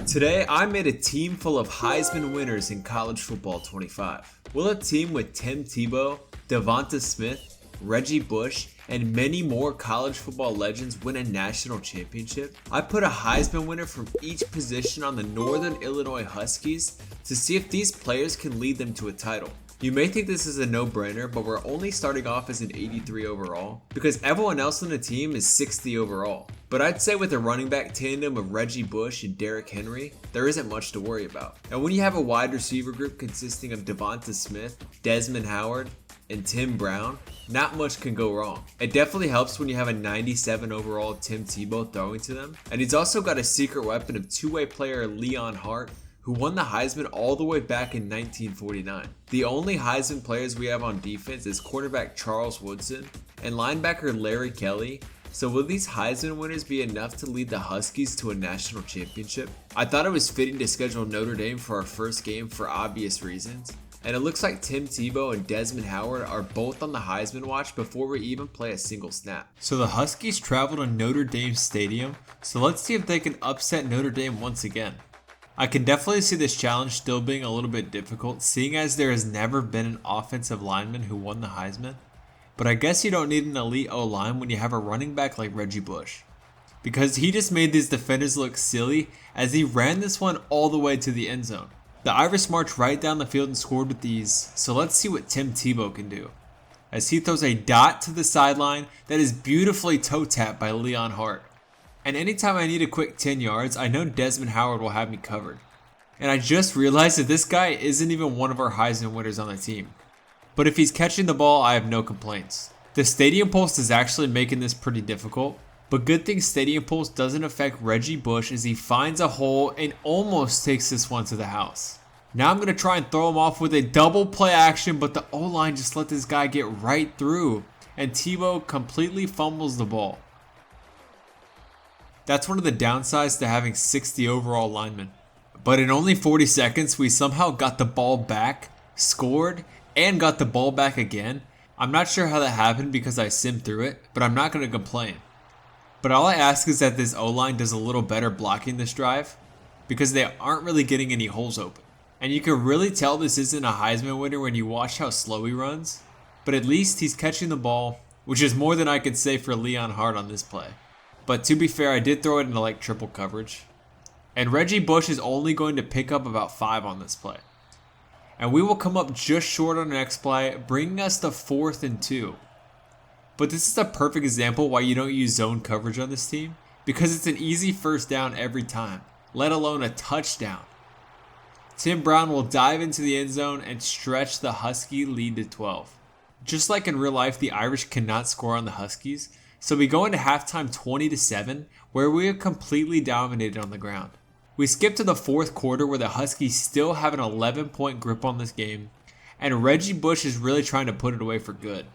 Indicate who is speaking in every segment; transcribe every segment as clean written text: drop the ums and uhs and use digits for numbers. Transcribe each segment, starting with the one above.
Speaker 1: Today, I made a team full of Heisman winners in college football 25. Will a team with Tim Tebow, Devonta Smith, Reggie Bush, and many more college football legends win a national championship? I put a Heisman winner from each position on the Northern Illinois Huskies to see if these players can lead them to a title. You may think this is a no-brainer, but we're only starting off as an 83 overall because everyone else on the team is 60 overall. But I'd say with a running back tandem of Reggie Bush and Derrick Henry, there isn't much to worry about. And when you have a wide receiver group consisting of Devonta Smith, Desmond Howard, and Tim Brown, not much can go wrong. It definitely helps when you have a 97 overall Tim Tebow throwing to them. And he's also got a secret weapon of two-way player Leon Hart, who won the Heisman all the way back in 1949. The only Heisman players we have on defense is quarterback Charles Woodson and linebacker Larry Kelly. So will these Heisman winners be enough to lead the Huskies to a national championship? I thought it was fitting to schedule Notre Dame for our first game for obvious reasons. And it looks like Tim Tebow and Desmond Howard are both on the Heisman watch before we even play a single snap. So the Huskies travel to Notre Dame Stadium, so let's see if they can upset Notre Dame once again. I can definitely see this challenge still being a little bit difficult, seeing as there has never been an offensive lineman who won the Heisman. But I guess you don't need an elite O-line when you have a running back like Reggie Bush, because he just made these defenders look silly as he ran this one all the way to the end zone. The Irish marched right down the field and scored with ease, so let's see what Tim Tebow can do, as he throws a dot to the sideline that is beautifully toe tapped by Leon Hart. And anytime I need a quick 10 yards, I know Desmond Howard will have me covered. And I just realized that this guy isn't even one of our Heisman winners on the team. But if he's catching the ball, I have no complaints. The Stadium Pulse is actually making this pretty difficult, but good thing Stadium Pulse doesn't affect Reggie Bush as he finds a hole and almost takes this one to the house. Now I'm going to try and throw him off with a double play action, but the O-line just let this guy get right through, and Tebow completely fumbles the ball. That's one of the downsides to having 60 overall linemen. But in only 40 seconds, we somehow got the ball back, scored, and got the ball back again. I'm not sure how that happened because I simmed through it, but I'm not going to complain. But all I ask is that this O-line does a little better blocking this drive, because they aren't really getting any holes open. And you can really tell this isn't a Heisman winner when you watch how slow he runs, but at least he's catching the ball, which is more than I could say for Leon Hart on this play. But to be fair, I did throw it into like triple coverage. And Reggie Bush is only going to pick up about 5 on this play. And we will come up just short on the next play, bringing us to 4th and 2. But this is a perfect example why you don't use zone coverage on this team, because it's an easy first down every time, let alone a touchdown. Tim Brown will dive into the end zone and stretch the Husky lead to 12. Just like in real life, the Irish cannot score on the Huskies, so we go into halftime 20-7, where we are completely dominated on the ground. We skip to the 4th quarter where the Huskies still have an 11-point grip on this game, and Reggie Bush is really trying to put it away for good.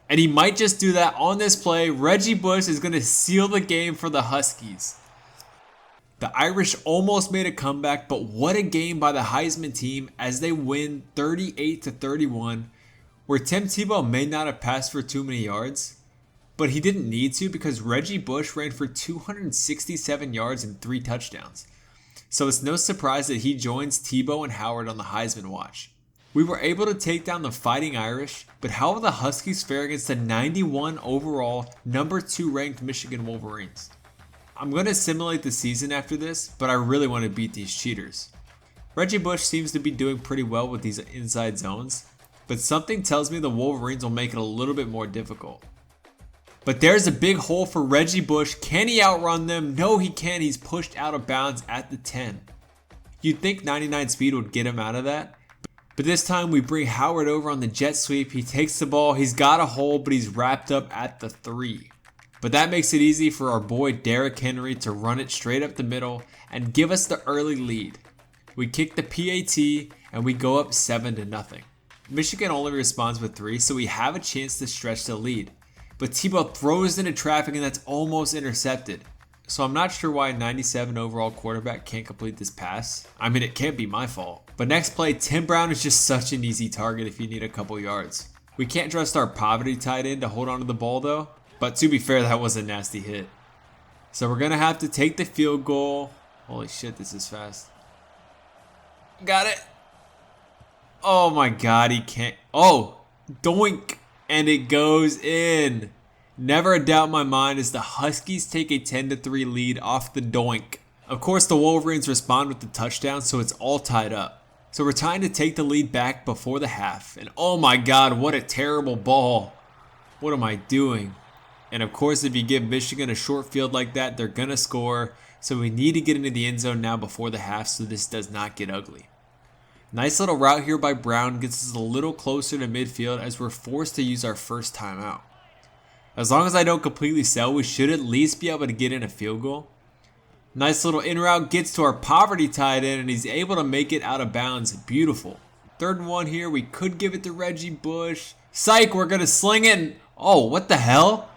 Speaker 1: And he might just do that on this play. Reggie Bush is going to seal the game for the Huskies. The Irish almost made a comeback, but what a game by the Heisman team as they win 38-31, where Tim Tebow may not have passed for too many yards, but he didn't need to because Reggie Bush ran for 267 yards and 3 touchdowns. So it's no surprise that he joins Tebow and Howard on the Heisman watch. We were able to take down the Fighting Irish, but how will the Huskies fare against the 91 overall, number 2 ranked Michigan Wolverines? I'm going to simulate the season after this, but I really want to beat these cheaters. Reggie Bush seems to be doing pretty well with these inside zones, but something tells me the Wolverines will make it a little bit more difficult. But there's a big hole for Reggie Bush. Can he outrun them? No, he can't. He's pushed out of bounds at the 10. You'd think 99 speed would get him out of that. But this time we bring Howard over on the jet sweep. He takes the ball. He's got a hole, but he's wrapped up at the 3. But that makes it easy for our boy Derrick Henry to run it straight up the middle and give us the early lead. We kick the PAT and we go up 7-0. Michigan only responds with 3, so we have a chance to stretch the lead. But Tebow throws into traffic and that's almost intercepted. So I'm not sure why a 97 overall quarterback can't complete this pass. I mean, it can't be my fault. But next play, Tim Brown is just such an easy target if you need a couple yards. We can't trust our poverty tight end to hold on to the ball though. But to be fair, that was a nasty hit. So we're going to have to take the field goal. Holy shit, this is fast. Got it. Oh my god, he can't. Oh, doink. And it goes in. Never a doubt in my mind as the Huskies take a 10-3 lead off the doink. Of course, the Wolverines respond with the touchdown, so it's all tied up. So we're trying to take the lead back before the half. And oh my god, what a terrible ball. What am I doing? And of course, if you give Michigan a short field like that, they're going to score. So we need to get into the end zone now before the half so this does not get ugly. Nice little route here by Brown gets us a little closer to midfield as we're forced to use our first timeout. As long as I don't completely sell, we should at least be able to get in a field goal. Nice little in route gets to our poverty tight end and he's able to make it out of bounds. Beautiful. 3rd and 1 here. We could give it to Reggie Bush. Psych, we're going to sling it. Oh, what the hell?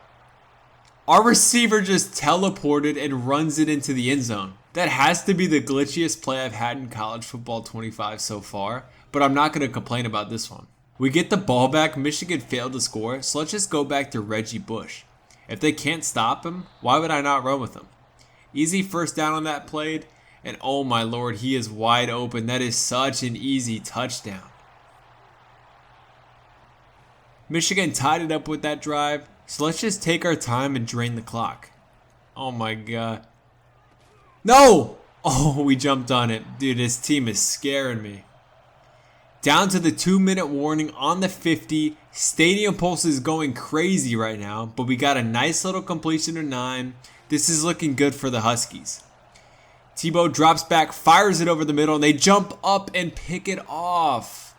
Speaker 1: Our receiver just teleported and runs it into the end zone. That has to be the glitchiest play I've had in college football 25 so far, but I'm not going to complain about this one. We get the ball back, Michigan failed to score, so let's just go back to Reggie Bush. If they can't stop him, why would I not run with him? Easy first down on that play, and oh my lord, he is wide open. That is such an easy touchdown. Michigan tied it up with that drive, so let's just take our time and drain the clock. Oh my god. No! Oh, we jumped on it. Dude, this team is scaring me. Down to the 2-minute warning on the 50. Stadium Pulse is going crazy right now, but we got a nice little completion to 9. This is looking good for the Huskies. Tebow drops back, fires it over the middle, and they jump up and pick it off.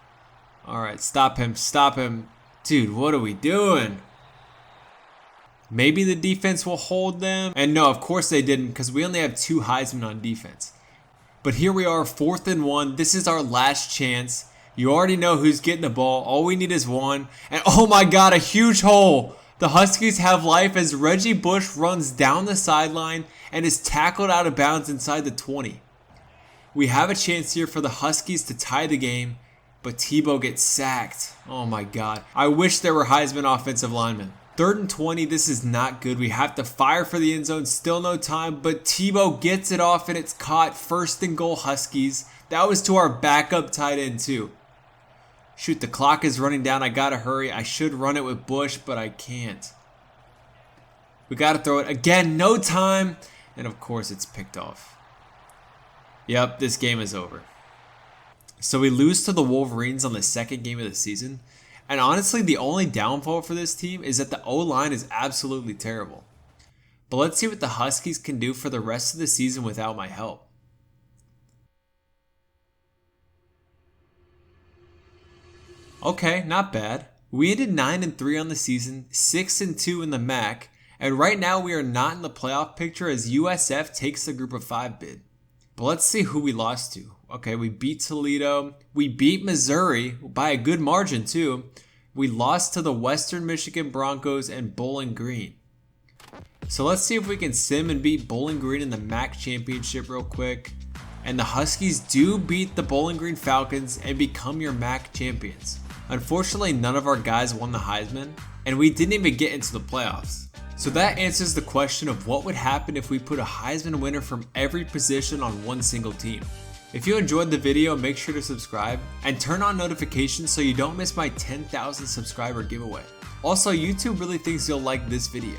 Speaker 1: Alright, stop him, stop him. Dude, what are we doing? Maybe the defense will hold them. And no, of course they didn't because we only have 2 Heisman on defense. But here we are, 4th and 1. This is our last chance. You already know who's getting the ball. All we need is 1. And oh my god, a huge hole. The Huskies have life as Reggie Bush runs down the sideline and is tackled out of bounds inside the 20. We have a chance here for the Huskies to tie the game, but Tebow gets sacked. Oh my god. I wish there were Heisman offensive linemen. 3rd and 20, this is not good. We have to fire for the end zone, still no time, but Tebow gets it off and it's caught. 1st and goal Huskies. That was to our backup tight end too. Shoot, the clock is running down. I gotta hurry. I should run it with Bush, but I can't. We gotta throw it. Again, no time. And of course, it's picked off. Yep, this game is over. So we lose to the Wolverines on the 2nd game of the season. And honestly, the only downfall for this team is that the O-line is absolutely terrible. But let's see what the Huskies can do for the rest of the season without my help. Okay, not bad. We ended 9-3 on the season, 6-2 in the MAC, and right now we are not in the playoff picture as USF takes the Group of 5 bid. But let's see who we lost to. Okay, we beat Toledo. We beat Missouri by a good margin too. We lost to the Western Michigan Broncos and Bowling Green. So let's see if we can sim and beat Bowling Green in the MAC championship real quick. And the Huskies do beat the Bowling Green Falcons and become your MAC champions. Unfortunately, none of our guys won the Heisman, and we didn't even get into the playoffs. So that answers the question of what would happen if we put a Heisman winner from every position on one single team. If you enjoyed the video, make sure to subscribe and turn on notifications so you don't miss my 10,000 subscriber giveaway. Also, YouTube really thinks you'll like this video.